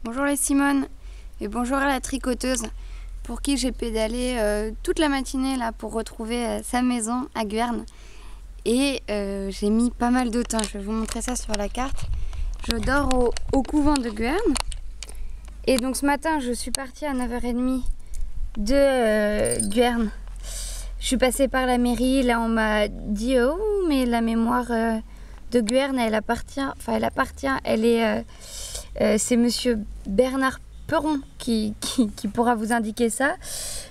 Bonjour les Simone et bonjour à la tricoteuse pour qui j'ai pédalé toute la matinée là pour retrouver sa maison à Guernes et j'ai mis pas mal de temps. Je vais vous montrer ça sur la carte. Je dors au couvent de Guernes et donc ce matin je suis partie à 9h30 de Guernes. Je suis passée par la mairie, là on m'a dit oh mais la mémoire de Guernes c'est monsieur Bernard Peron qui pourra vous indiquer ça.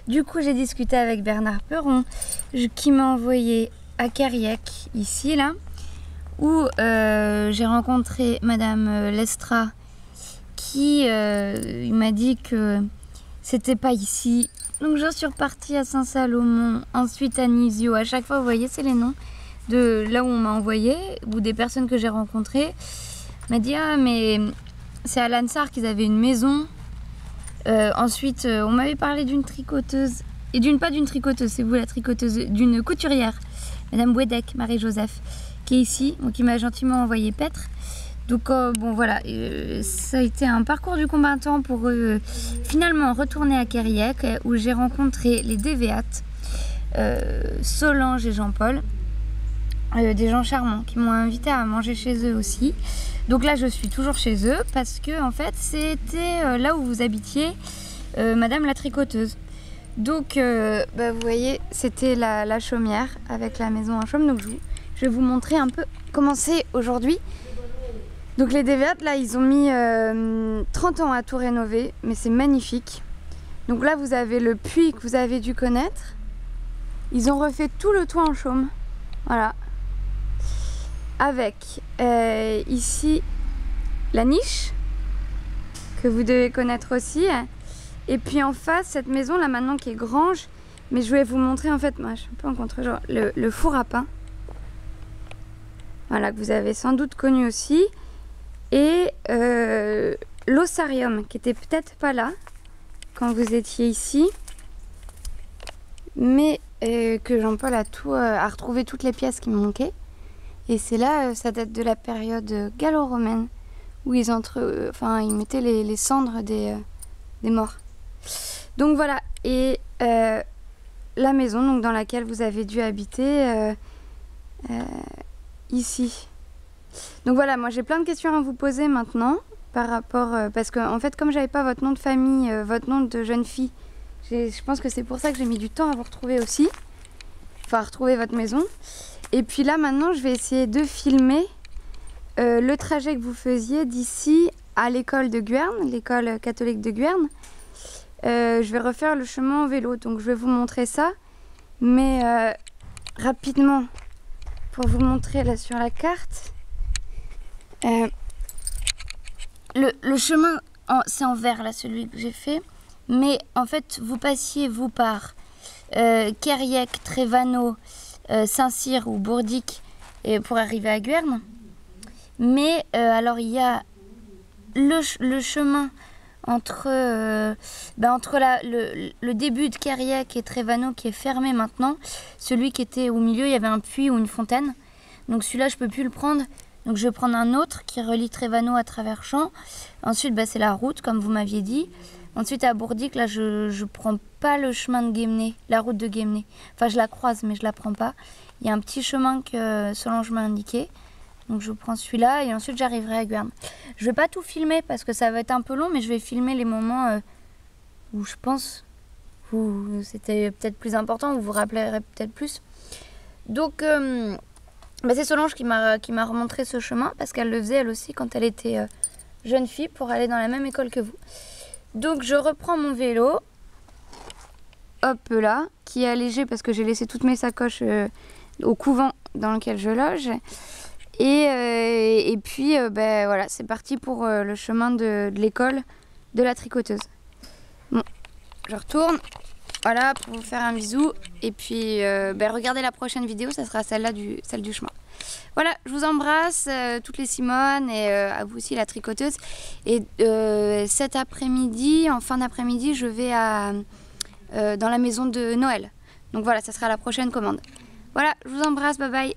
Du coup j'ai discuté avec Bernard Peron qui m'a envoyé à Cariac ici là où j'ai rencontré madame Lestra qui il m'a dit que c'était pas ici. Donc je suis repartie à Saint-Salomon, ensuite à Nisio. À chaque fois vous voyez c'est les noms de là où on m'a envoyé ou des personnes que j'ai rencontrées. M'a dit ah mais c'est à Lansar qu'ils avaient une maison. Ensuite, on m'avait parlé d'une tricoteuse. Et pas d'une tricoteuse, c'est vous la tricoteuse, d'une couturière. Madame Bouedec, Marie-Joseph, qui est ici, qui m'a gentiment envoyé paître. Donc bon voilà, ça a été un parcours du combattant pour finalement retourner à Cariac, où j'ai rencontré les Dévéates, Solange et Jean-Paul. Des gens charmants qui m'ont invité à manger chez eux aussi. Donc là je suis toujours chez eux parce que en fait c'était là où vous habitiez madame la tricoteuse. Donc vous voyez c'était la chaumière avec la maison en chaume. Donc je vais vous montrer un peu comment c'est aujourd'hui. Donc les Dévéates là ils ont mis 30 ans à tout rénover mais c'est magnifique. Donc là vous avez le puits que vous avez dû connaître. Ils ont refait tout le toit en chaume. Voilà. Avec ici la niche que vous devez connaître aussi, et puis en face cette maison là maintenant qui est grange, mais je vais vous montrer en fait, moi je suis un peu en contre-genre, le four à pain, voilà, que vous avez sans doute connu aussi, et l'ossarium qui était peut-être pas là quand vous étiez ici, mais que Jean-Paul a retrouvé toutes les pièces qui me manquaient. Et c'est là, ça date de la période gallo-romaine, où ils mettaient les cendres des morts. Donc voilà, et la maison donc, dans laquelle vous avez dû habiter ici. Donc voilà, moi j'ai plein de questions à vous poser maintenant, par rapport, parce que en fait comme j'avais pas votre nom de famille, votre nom de jeune fille, je pense que c'est pour ça que j'ai mis du temps à vous retrouver aussi, enfin à retrouver votre maison. Et puis là maintenant je vais essayer de filmer le trajet que vous faisiez d'ici à l'école de Guernes, l'école catholique de Guernes. Je vais refaire le chemin en vélo, donc je vais vous montrer ça. Mais rapidement, pour vous montrer là sur la carte. Le chemin, c'est en vert là, celui que j'ai fait. Mais en fait, vous passiez vous par Cariac, Trévano, Saint-Cyr ou Bourdic pour arriver à Guernes. Mais alors il y a le chemin entre le début de Cariac et Trévano qui est fermé maintenant. Celui qui était au milieu, il y avait un puits ou une fontaine. Donc celui-là je peux plus le prendre. Donc je vais prendre un autre qui relie Trévano à Traverchamps. Ensuite c'est la route comme vous m'aviez dit. Ensuite à Bourdic, là je prends pas le chemin de Guémené, la route de Guémené. Enfin je la croise mais je la prends pas. Il y a un petit chemin que Solange m'a indiqué. Donc je prends celui-là et ensuite j'arriverai à Guernes. Je vais pas tout filmer parce que ça va être un peu long, mais je vais filmer les moments où je pense où c'était peut-être plus important, où vous vous rappellerez peut-être plus. Donc c'est Solange qui m'a remontré ce chemin parce qu'elle le faisait elle aussi quand elle était jeune fille pour aller dans la même école que vous. Donc je reprends mon vélo, hop là, qui est allégé parce que j'ai laissé toutes mes sacoches au couvent dans lequel je loge. Et puis voilà, c'est parti pour le chemin de l'école de la tricoteuse. Bon, je retourne, voilà, pour vous faire un bisou. Et puis regardez la prochaine vidéo, ça sera celle du chemin. Voilà, je vous embrasse, toutes les Simones, et à vous aussi la tricoteuse. Et cet après-midi, en fin d'après-midi, je vais dans la maison de Noël. Donc voilà, ça sera la prochaine commande. Voilà, je vous embrasse, bye bye.